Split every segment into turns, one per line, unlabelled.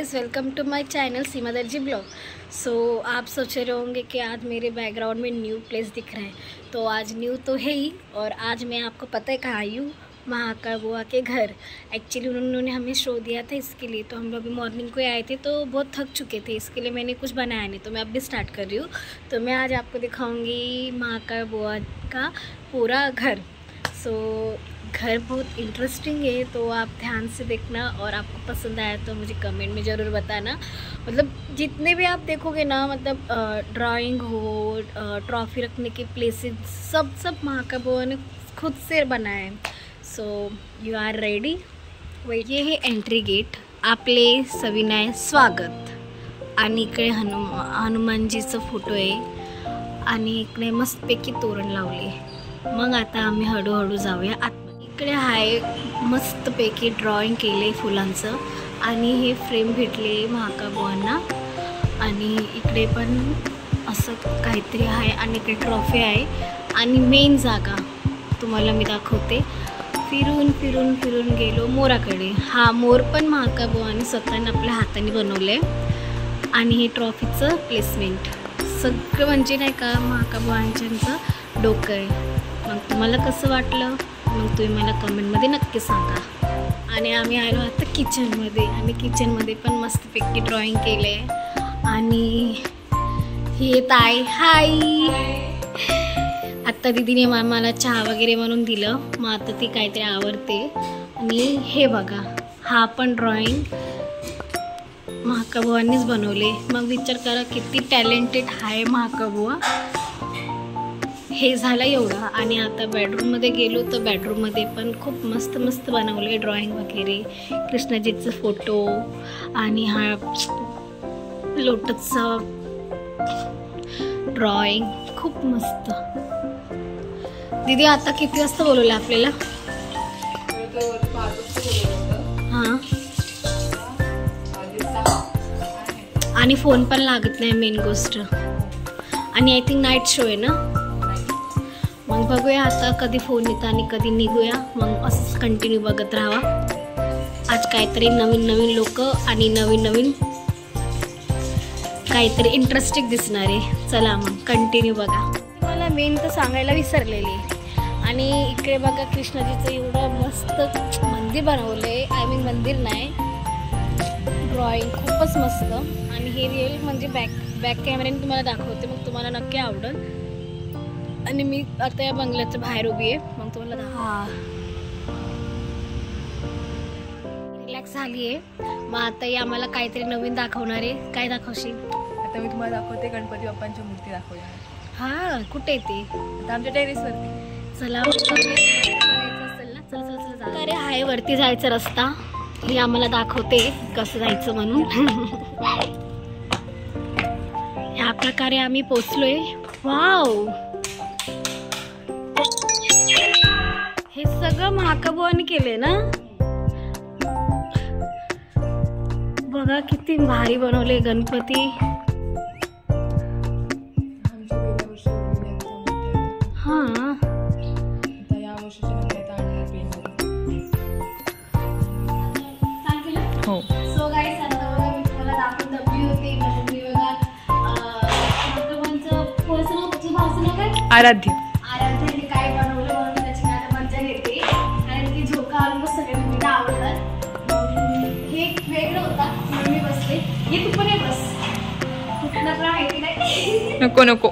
Guys, welcome to my channel Seema Darji blog. So आप सोच रहे होंगे कि आज मेरे बैकग्राउंड में न्यू प्लेस दिख रहा है, तो आज न्यू तो है ही। और आज मैं आपको पता है कहाँ आई हूँ, महाकाल बुआ के घर। एक्चुअली उन्होंने हमें शो दिया था, इसके लिए तो हम लोग अभी मॉर्निंग को आए थे, तो बहुत थक चुके थे, इसके लिए मैंने कुछ बनाया नहीं, तो मैं अब भी स्टार्ट कर रही हूँ। तो मैं आज आपको दिखाऊँगी महाकाल बुआ का पूरा घर। सो घर बहुत इंटरेस्टिंग है, तो आप ध्यान से देखना और आपको पसंद आया तो मुझे कमेंट में ज़रूर बताना। मतलब जितने भी आप देखोगे ना, मतलब ड्राइंग हो, ट्रॉफी रखने के प्लेसेस, सब महाकाल बुआ ने खुद से बनाए हैं। So you are ready? वही ये है एंट्री गेट, आपले सविनय स्वागत। आणि इकडे हनुमानजीचा फोटो आहे आणि इकडे मस्तपैकी तोरण लावले। मग आता आम्ही हळूहळू जाऊया आत। इकडे आहे मस्तपैकी ड्रॉइंग केले फुलांचं आणि हे फ्रेम भेटले महाकाल बुवांना। आणि इकडे पण असं काहीतरी आहे आणि इकडे ट्रॉफी आहे आणि मेन जागा तुम्हाला मी दाखवते। फिरून फिरून फिरून गेलो मोराकडे। हा मोर पण महाकाल बुवांनी स्वतःने आपल्या हाताने बनवले आणि हे ट्रॉफीचं प्लेसमेंट सगळं म्हणजे नाही का महाकाल बुवांचं डोकं आहे। मग तुम्हाला कसं वाटलं मग तुम्ही मला कमेंटमध्ये नक्की सांगा। आणि आम्ही आलो आता किचनमध्ये आणि किचनमध्ये पण मस्तपैकी ड्रॉइंग केले आहे। आणि ही ताई हाय, आत्ता दीदीने मला चहा वगैरे बनवून दिलं, मग आता ती काहीतरी आवडते। आणि हे बघा, हा पण ड्रॉइंग महाकाल बुवांनीच बनवले। मग विचार करा किती टॅलेंटेड आहे महाकाल बुवा। हे झालं एवढं। आणि आता बेडरूममध्ये गेलो तर बेडरूममध्ये पण खूप मस्त मस्त बनवले ड्रॉइंग वगैरे, कृष्णाजीचा फोटो आणि हा लोटसचा ड्रॉइंग खूप मस्त। दीदी आता किती वाजता बोलवलं आपल्याला? हां, आणि फोन पण लागत नाही मेन गोष्ट। आणि आय थिंक नाईट शो आहे ना, मग बघूया आता कधी फोन येतं आणि कधी निघूया। मग असंच कंटिन्यू बघत राहा। आज काहीतरी नवीन नवीन लोक आणि नवीन नवीन काहीतरी इंटरेस्टिंग दिसणार आहे। चला मग कंटिन्यू बघा। मला मेन तर सांगायला विसरलेली। आणि इकडे बघा कृष्णाजीचं एवढं मस्त मंदिर बनवले, आय मीन मंदिर नाही, ड्रॉइंग खूपच मस्त। आणि हे रिअल म्हणजे बॅक कॅमेऱ्याने तुम्हाला दाखवते, मग तुम्हाला नक्की आवडेल। आणि मी आता या बंगल्याच्या बाहेर उभी आहे, मग तुम्हाला रिलॅक्स झाली आहे। मग आता या आम्हाला काहीतरी नवीन दाखवणार आहे। काय दाखवशील?
आता मी तुम्हाला दाखवते गणपती बाप्पांची मूर्ती दाखवणार।
हां, कुठे आहे ती?
आता आमच्या टेरेसवरती। चला
असेल ना, चल अरे हाय, वरती जायचा रस्ता हे आम्हाला दाखवते कसं जायचं म्हणून। ह्या प्रकारे आम्ही पोचलोय। वाव, हे सगळं महाकाल बुवांनी केले ना, बघा किती भारी बनवले गणपती। हां,
हो।
सो गाईस, आता बघा मी तुम्हाला दाखवून दबली होते गणपती बघा। महाकाल थोडंसं नाव, तुझं भावचं नाव काय?
आराध्य।
आराध्याने काय बनवलं म्हणून त्याची आता मजा घेते। आणि ती झोका ऑलमोस्ट सगळ्या मुलीला आवडतात। हे वेगळं होता म्हणून मी बसले। ये तू पण ये बस, कुठला पण आहे की नाही?
नको नको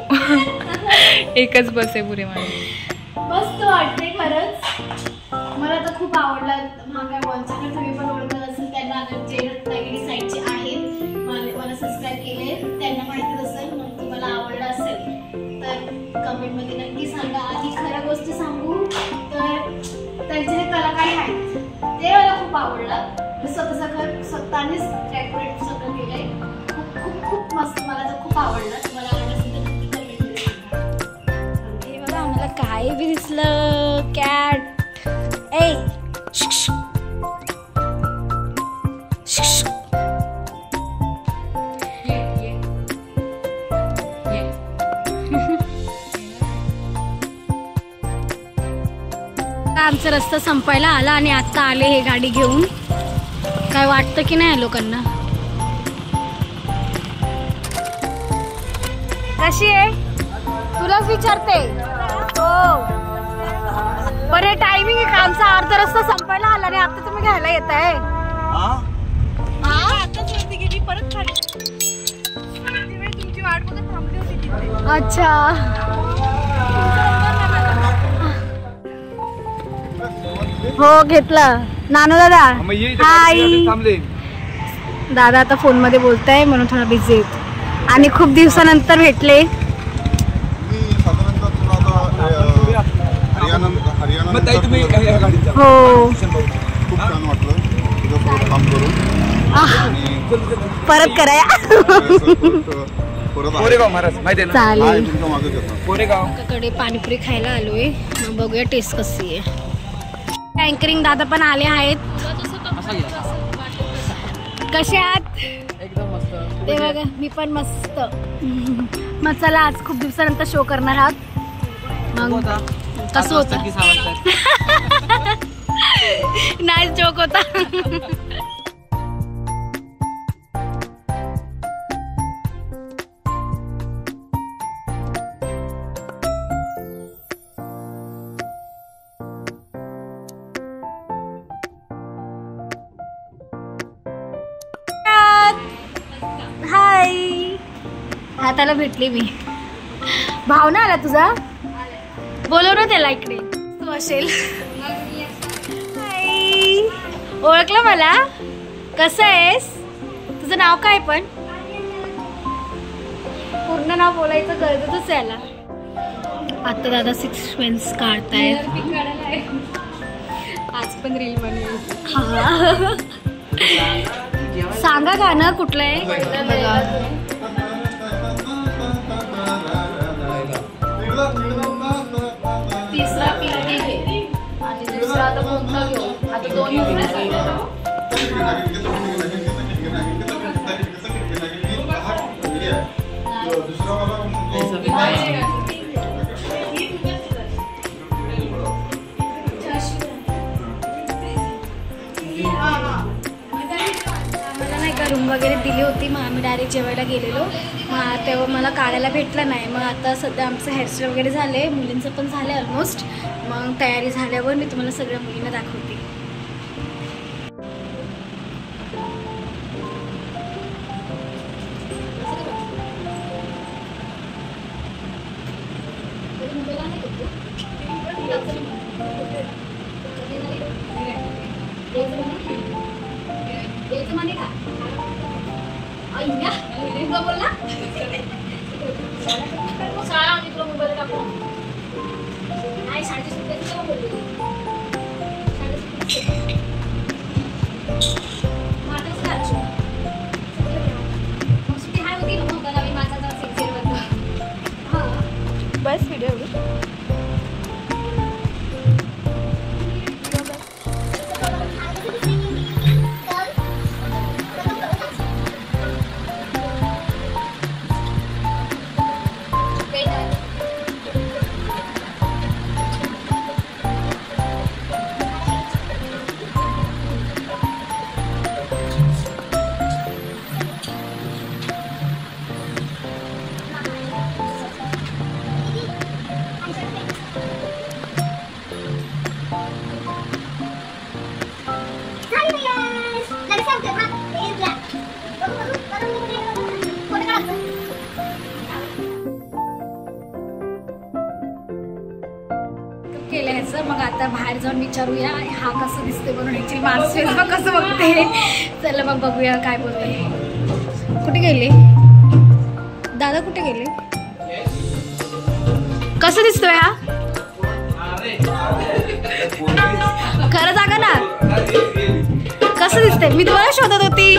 एकच बस आहे पुरे मला।
मस्त वाटते खरंच, मला तर खूप आवडला महाकाल बुवांचा घर। तुम्ही पण ओळखत असेल त्यांना, अगर जे रत्नागिरी साईडचे आहेत, मला सबस्क्राईब केले, त्यांना माहितीच असेल। मग तुम्हाला आवडलं असेल तर कमेंटमध्ये नक्की सांगा। आणि खरं गोष्ट सांगू तर त्यांचे जे कलाकार आहेत ते मला खूप आवडलं। स्वतःचं घर स्वतःनेच डेकोरेट सगळं केलंय, खूप खूप मस्त, मला तर खूप आवडलं। तुम्हाला आवडलं असेल तर नक्की कमेंटमध्ये सांगा। हे बघा, आम्हाला काय बी दिसलं, कॅट ए आमचा रस्ता संपायला आला आणि आता आले हे गाडी घेऊन। काय वाटतं की नाही लोकांना? कशी आहे तुलाच विचारते. हो बरं टायमिंग आहे का आमचा? अर्धा रस्ता संपायला आला आणि आता तुम्ही घ्यायला येत आहे.
परत तुमची वाट बघत थांबली होती तिथे.
अच्छा हो घेतला. नानू दादा हाय. दादा आता फोन मध्ये बोलताय म्हणून थोडा बिझी आहेत आणि खूप दिवसानंतर भेटले. हो परत करा चालेल. कडे पाणीपुरी खायला आलोय. बघूया टेस्ट कशी आहे. अँकरिंग दादा पण आले आहेत. कसे आहात?
एकदम मस्त.
ते बघा मी पण मस्त. मग चला आज खूप दिवसानंतर शो करणार आहात. मग कसं होतं? नाईस जोक होता. हाय हाताला भेटली मी. भावना आला तुझा? बोलव ना त्याला इकडे. तू असेल. हाय ओळखलं मला? कसं आहेस? तुझं नाव काय? पण पूर्ण नाव बोलायचं गरजेचंच याला. आता दादा 6 पेन्स काढताय. आज पण रील बनवली. सांगा गाणं कुठलं आहे?
तिसरा पीटी घे आणि दुसरा आता कोणता घेऊ? आता 2
रूम वगैरे दिली होती. मग आम्ही डायरेक्ट जेवायला गेलेलो. मग तेव्हा मला काढायला भेटलं नाही. मग आता सध्या आमचं हेअरस्टाईल वगैरे झाले. मुलींचं पण झालं ऑलमोस्ट. मग तयारी झाल्यावर मी तुम्हाला सगळ्या मुलींना दाखवते. बोलला मोबाईल टाकू नाही. बस व्हिडिओ केलं. मग आता बाहेर जाऊन विचारूया हा कसं दिसते म्हणून. ऍक्च्युली माझं फेसबुक कसं बघते. चला मग बघूया काय बोलते. कुठे गेले दादा? कुठे गेले? कसं दिसतोय हा? खरं सांगा ना कसं दिसतंय? मी तुम्हाला शोधत होती.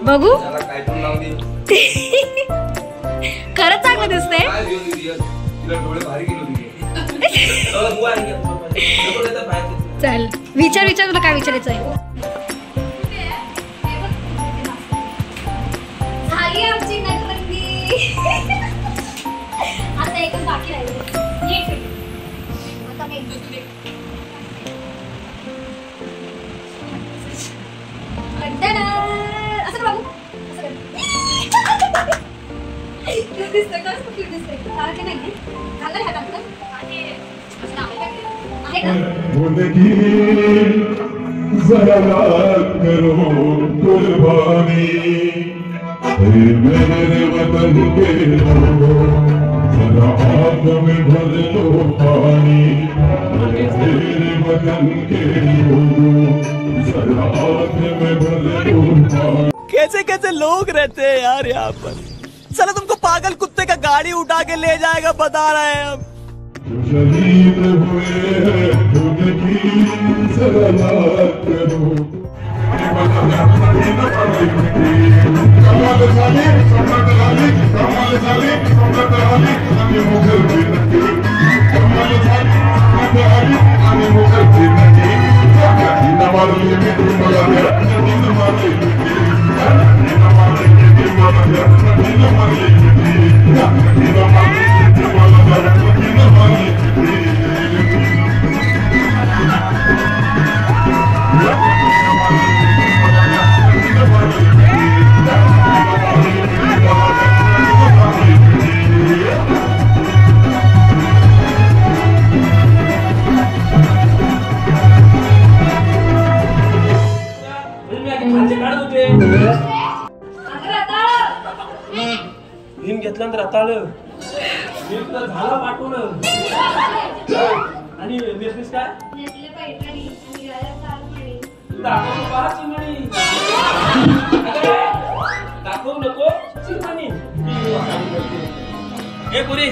बघू खरंच चांगलं दिसतंय. चल विचार तुला काय विचारायचं आहे? झाली आमची नटबंदी. आता एकच बाकी राहिली. असं बघू दिसतंय का क्यूट दिसतंय का की नाही खाल्लं ह्या टाकलं आणि असं आहे का
जरा करो कुर्बानी मेरे वतन के लोगों जरा आँख में भर लो पानी मेरे वतन के लोगों जरा आँख में भर लो पानी।
कैसे कैसे लोग रहते हैं यार यहाँ पर। साला तुमको पागल कुत्ते का गाड़ी उठा के ले जाएगा बता रहे हैं हम।
शहीद हुए हैं उनकी जरा याद करो।
भीम घेतल्यानंतर रताळ झाला पाठवून आणि बिझनेस काय दाखवू नको चिमणी हे पुरी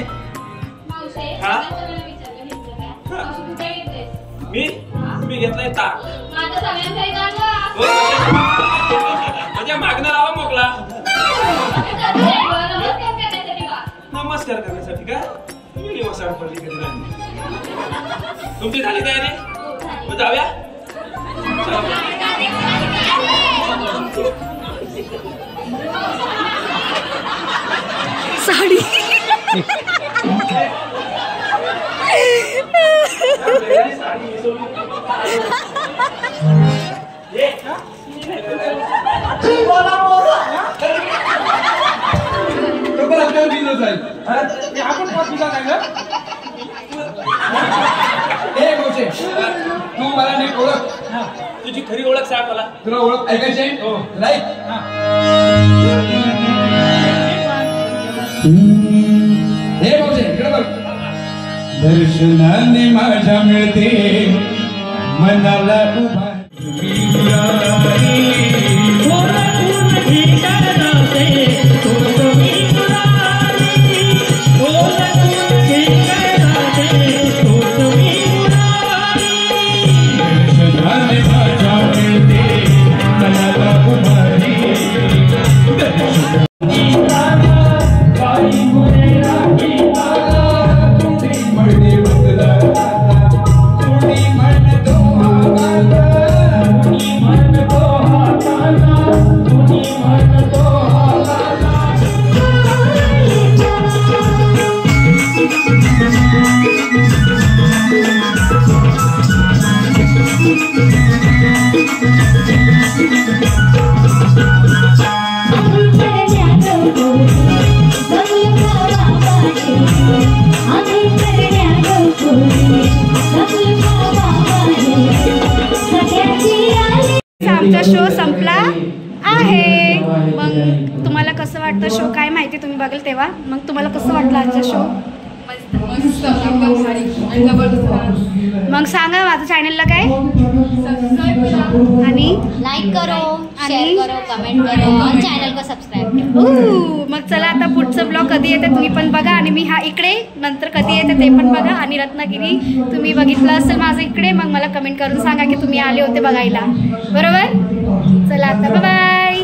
मी घेतलाय ताक म्हणजे मागणं लावा मोकला नमस्कार करण्यासाठी का तुम्ही वसाड पडली कधी नाही तुमची झाली तयारी मग जाऊया
साडी
तू मला नीट ओळख तुझी खरी ओळख सांग मला तुला ओळख ऐकायची आहे राईट हे भाऊजे इकडे बघ दर्शनाने माझ्या मिळते मनाला उभा
आमचा शो संपला आहे. मग तुम्हाला कसं वाटतं शो काय माहिती तुम्ही बघेल तेव्हा. मग तुम्हाला कसं वाटलं आजचा शो. मग सांगा माझ्या चॅनलला काय आणि
लाईक करो शेअर करो कमेंट करो और चॅनल को सबस्क्राईब
करो. मग चला आता पुढचं ब्लॉग कधी येते तुम्ही पण बघा आणि मी हा इकडे नंतर कधी येते ते पण बघा. आणि रत्नागिरी तुम्ही बघितलं असेल माझं इकडे मग मला कमेंट करून सांगा की तुम्ही आले होते बघायला. बरोबर. चला आता बाय.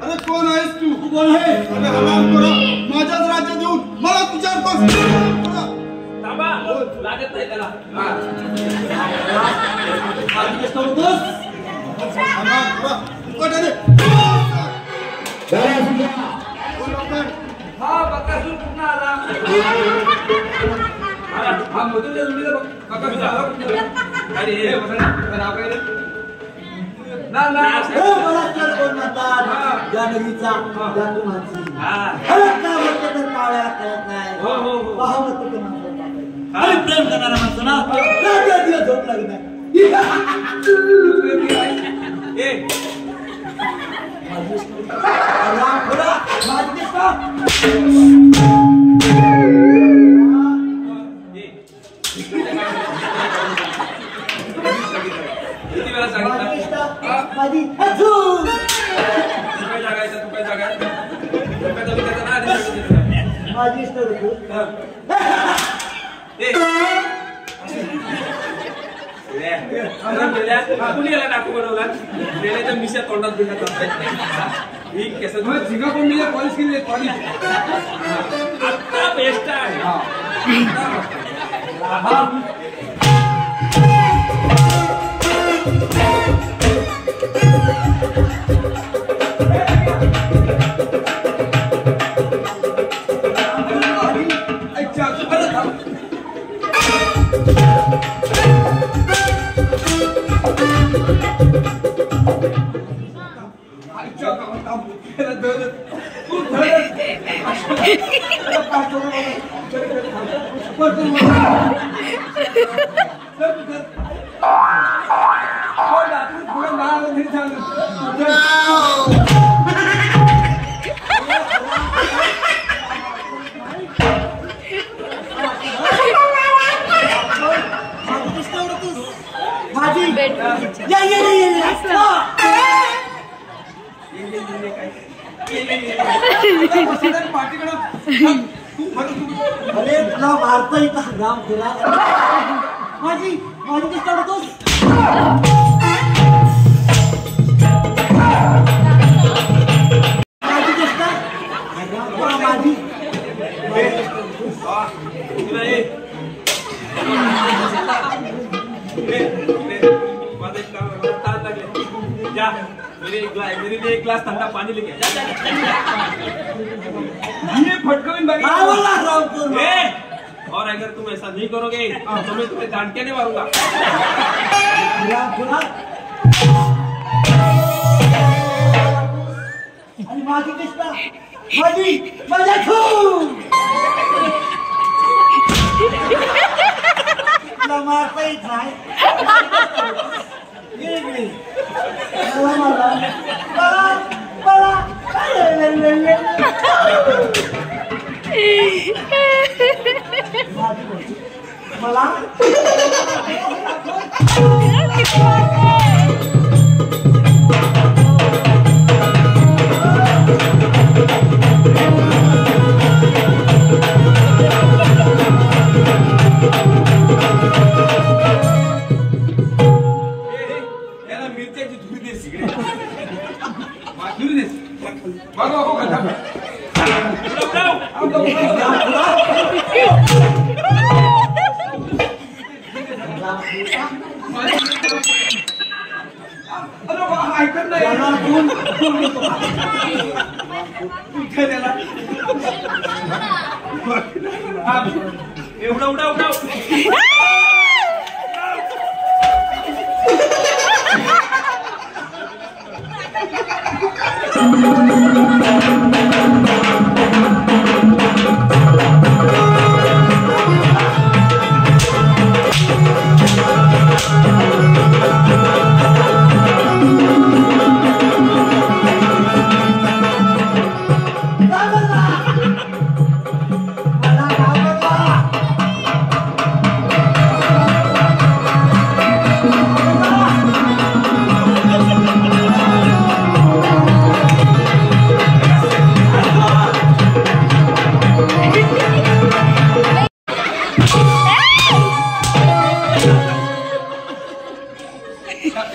अरे कोण आहेस तू. कोण आहे. अरे हराम करा माझ्याच राज्यात येऊन मला विचारतोस.
थांबा लागत नाही त्याला.
माझी कष्ट होतोस
हा बकासूर कुठं आला हा मधून बकासूर आला अरे हे नाव काय रे ना ना
मला तर कोण म्हणतात जानवीचा जादू माझी खरंच काय म्हणते तर कावळ्याला कळत नाही
हो हो हो
पाहावं तर ते म्हणतात आणि प्रेम करणारा माणसं ना रात्र दिवस झोप लागत नाही
ए
राम खोडा माझी दिसता
किती वेळा सांगितलं
माझी अजून
तू काय जागायचं ना
माझी इष्ट
कुणी याला टाकू बनवला रेल्याच्या मिशा तोंडात बिघात ही केस झिगा पण मी पॉलिश केली पॉलिश आता बेस्ट आहे
अरे तुला मारता येतं राम खुला माझी कष्ट होतोस माझी कष्ट माझी
मेरे लिए एक गिलास ठंडा पानी लेके ये फटकन और अगर तुम ऐसा नहीं करोगे तो मैं तुम्हें जान के नहीं मारूंगा
माझी कष्ट माझी माझ्या तुला मारता येत नाही मला
मिरच्याची धुरी दे सिगरेट धुरी दे बाबा हो का ऐकत नाही एवढा उडा उडा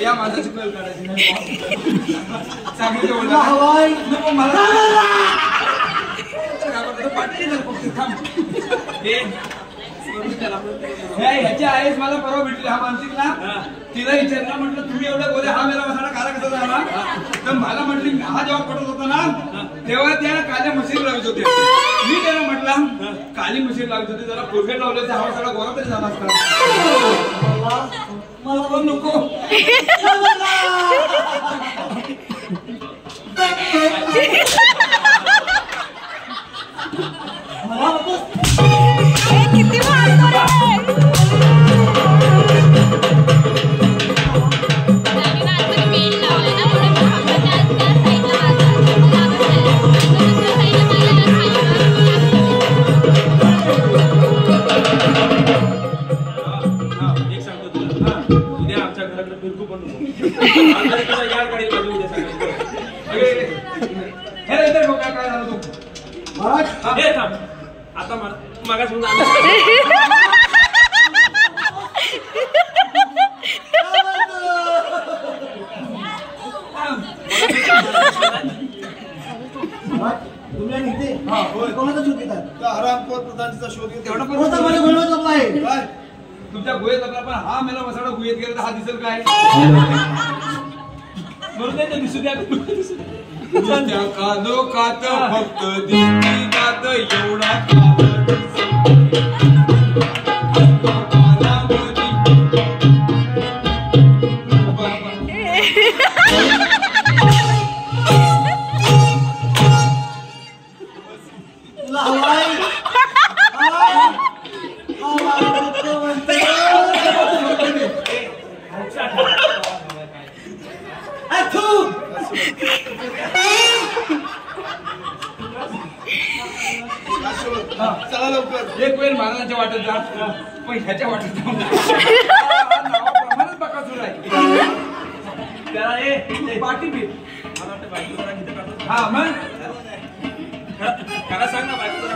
या माझा चिकल काढायची नाही सांगितलं हवाय नको मला पाठी थांब
ह्याची आईच मला परवा भेटली हा मानसिकला तिला विचारला म्हटलं तुम्ही एवढं बोले हा मेला मसाला काला कसा झाला तर मला म्हटली हा जेव्हा पटत होता ना तेव्हा त्याला काल्या मशीन लावत होते मी त्याला म्हटलं काली मशीन लावत होती जरा कोलगेट लावलं हा सगळा गोरा तरी झाला असता मला पण नको
किती
आता मगा समजा
कोणाचा शोध घेतात
हरामखोर प्रधानचा शोध घेतो तुमच्या गुहेत आपला पण हा मेला मसाला गुहेत गेला तर हा दिसेल काय
म्हणून ते दिसू द्या
कानो कात फक्त दिसती कात एवढा
तुला हवाय
चला लवकर एक वेळ महाराजांच्या वाटेत जा पण ह्याच्या वाटेत जाऊन नावाप्रमाणेच बकासूर आहे
त्याला पाठी पीठ मला वाटतं बायको जरा इथे काढतो
हा मग
खरं सांग ना बायको जरा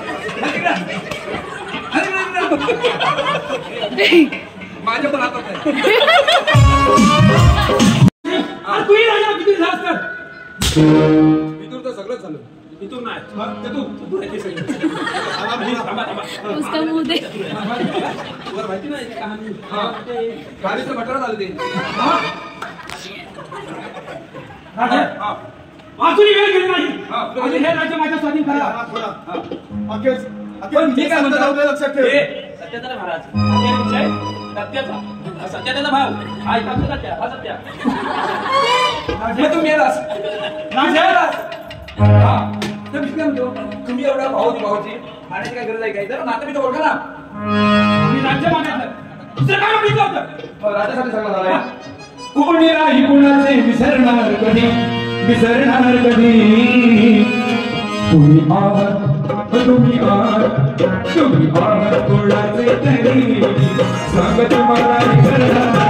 माझ्या पण हातात आहे
तूही राजा किती झालं तर
इथून तर सगळंच झालं
इथून नाही
उसका मुंह दे
माहिती नाही कहाणी
गाडीचं भटार झालं ते
वाचून वेळ गेली नाही अजून हे राज्य माझ्या स्वाधीन करा
पण मी काय म्हणतो लक्षात ठेव
सत्याचा महाराज सत्याचा सत्याचा भाव हा सत्या हा सत्या
तू मेलास तर मी काय म्हणतो तुम्ही एवढा भाऊची माण्याची काय गरज आहे काय तर नातं मी तर ओळखा ना
मी राज्य मागायचं दुसरं काय मागितलं होतं
राजासाठी सगळं झालंय
कोणी नाही कुणाचे विसरणार कधी तुम्ही आहात कोणाचे तरी सांग तुम्हाला विसरणार